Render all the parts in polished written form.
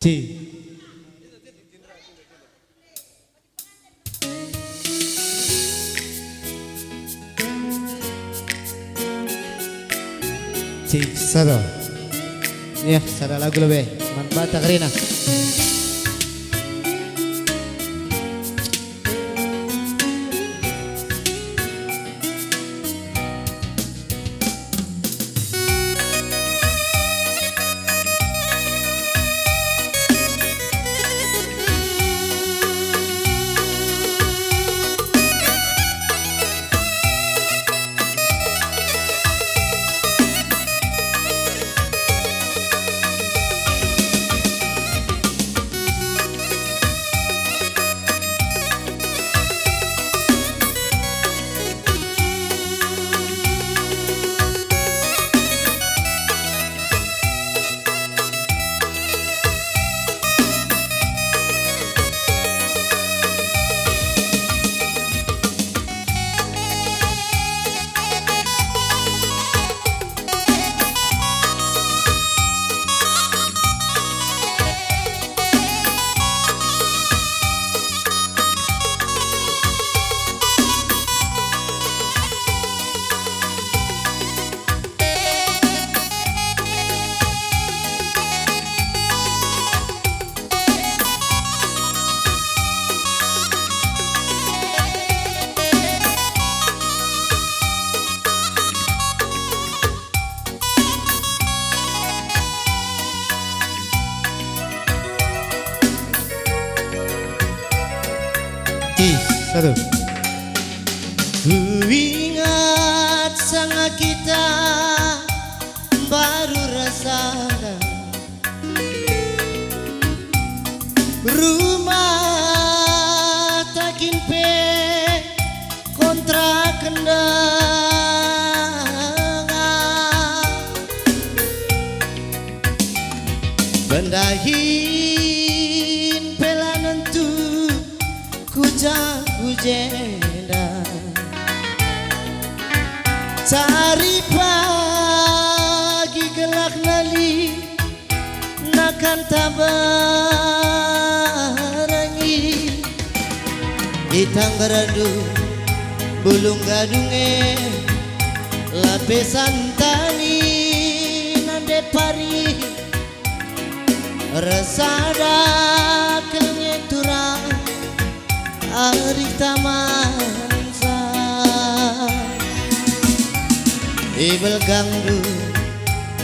D. C. Sada. Ya, sada lagu lebih. Manfaat Karina. Satu. Ku ingat sangat kita baru rasakan rumah takin pe kontrak kendangan bendahin pelanan tu kujang jenda cari pagi gelak nali nakan tabarangi hitang gerandu bulung gadunge lapisan tani nande pari resada kenyeturang Arik tamansa Ibel gangdu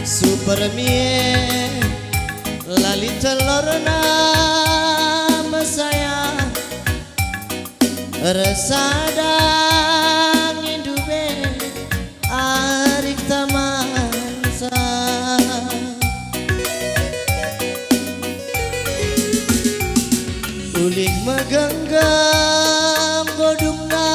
super mie lali telurna mesaya resada ngindube arik tamansa ulik megenggam godungna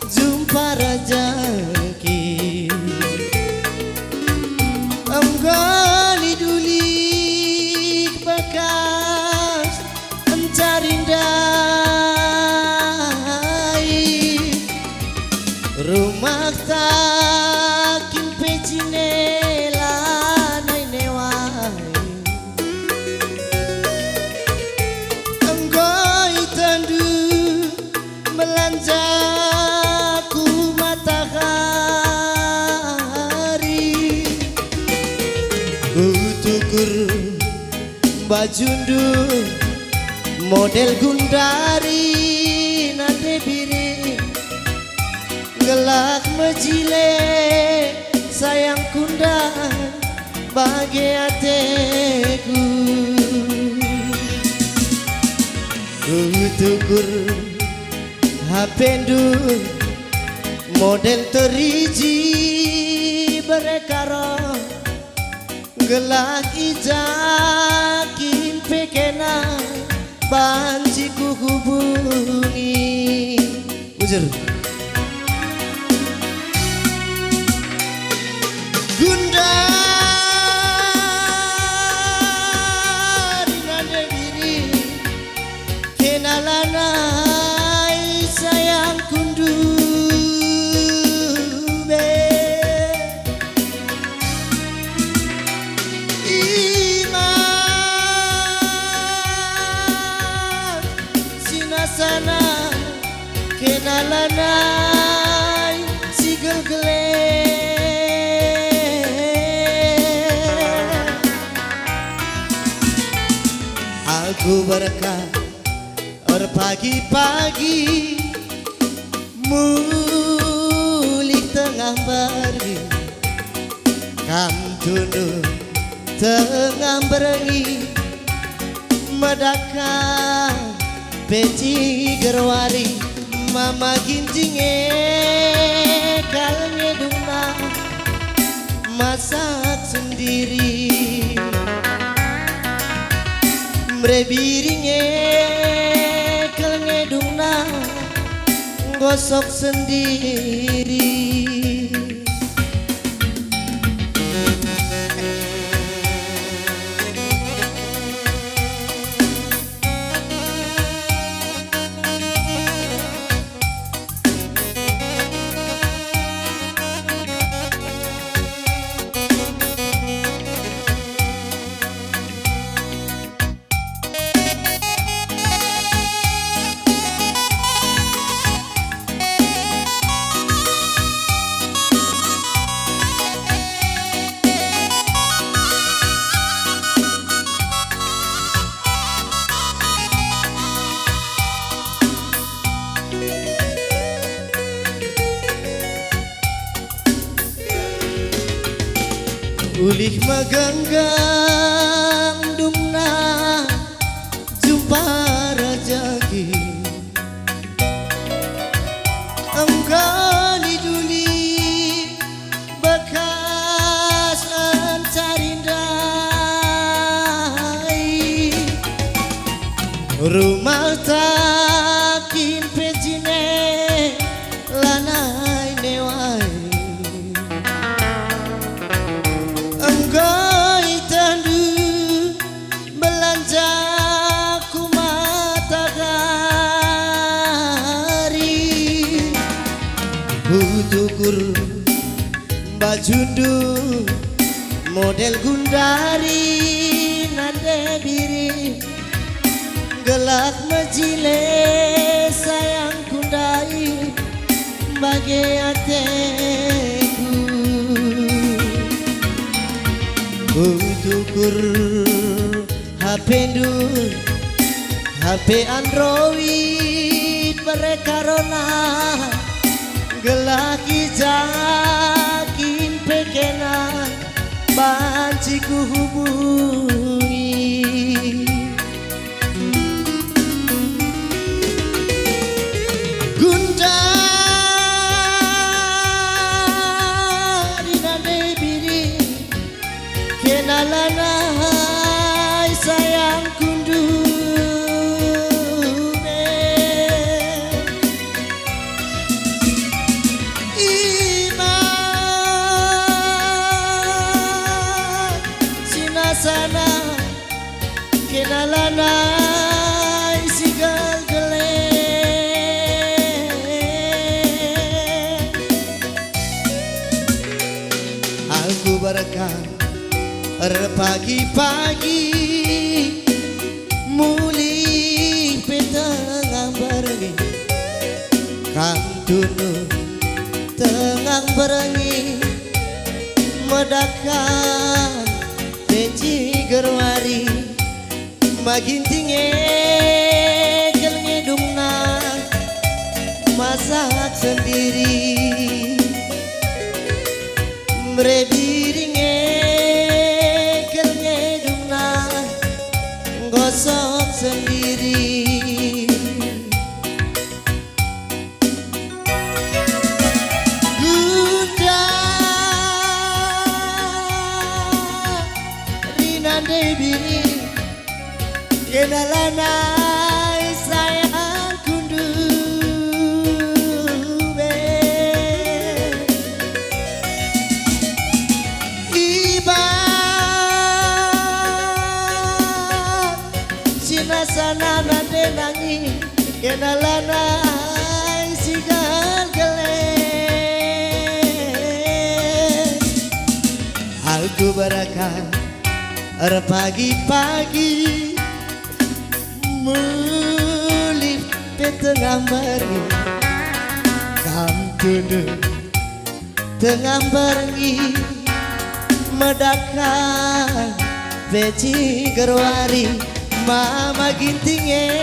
jumpa rajaki amgali dulik bekas mencarindai rumah takin pecine lanai newai melanjaku matahari ku tukur bajundu model gundari nade biri gelak mejile sayang kundang bagi ateku ku tukur hapendu model teriji berekaro gelak ijakin pekena banjiku hubungi ujar gundari nade diri kenalana sayang kundu be iman kenalanai si gelgele aku berkah pagi-pagi muli tengah pergi kam tunduk tengah berengi medaka peci gerwari mama ginjinge kalnya dungna masak sendiri mrebiringe kalnya dungna gosok sendiri. Ulih megenggang dumna jumpa rajaki engkau diduli bekas encarindai rumah takin pejine lanai newai tukur bajundu model gundari nande biri gelak mejile sayang kundai bagai ateku tukur HP ndur HP Android mereka rona gelaki jakin pekenan banci ku hubungi gundari nande biri kenalanai sayang kundu sana kenalanai si gelgele aku berkah pagi-pagi muli petengah berengi kam tunduk tengah berengi medakan peci gerwari magintinge kelnya dungna masak sendiri mrebiringe kelnya dungna gosok sendiri bini kenalanai sayang kundu ibat sinasana nande nangi kenalanai si gelgele aku berakah pagi-pagi mulih petengah meri Ampun tengah pergi medakan peci gerwari mama gintinge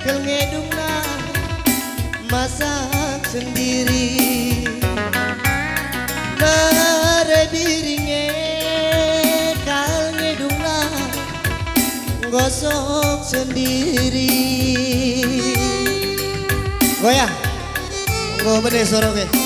kelngedungna masak sendiri berebiringe kalngedungna gosok sendiri goyang. Gue bener suara gue.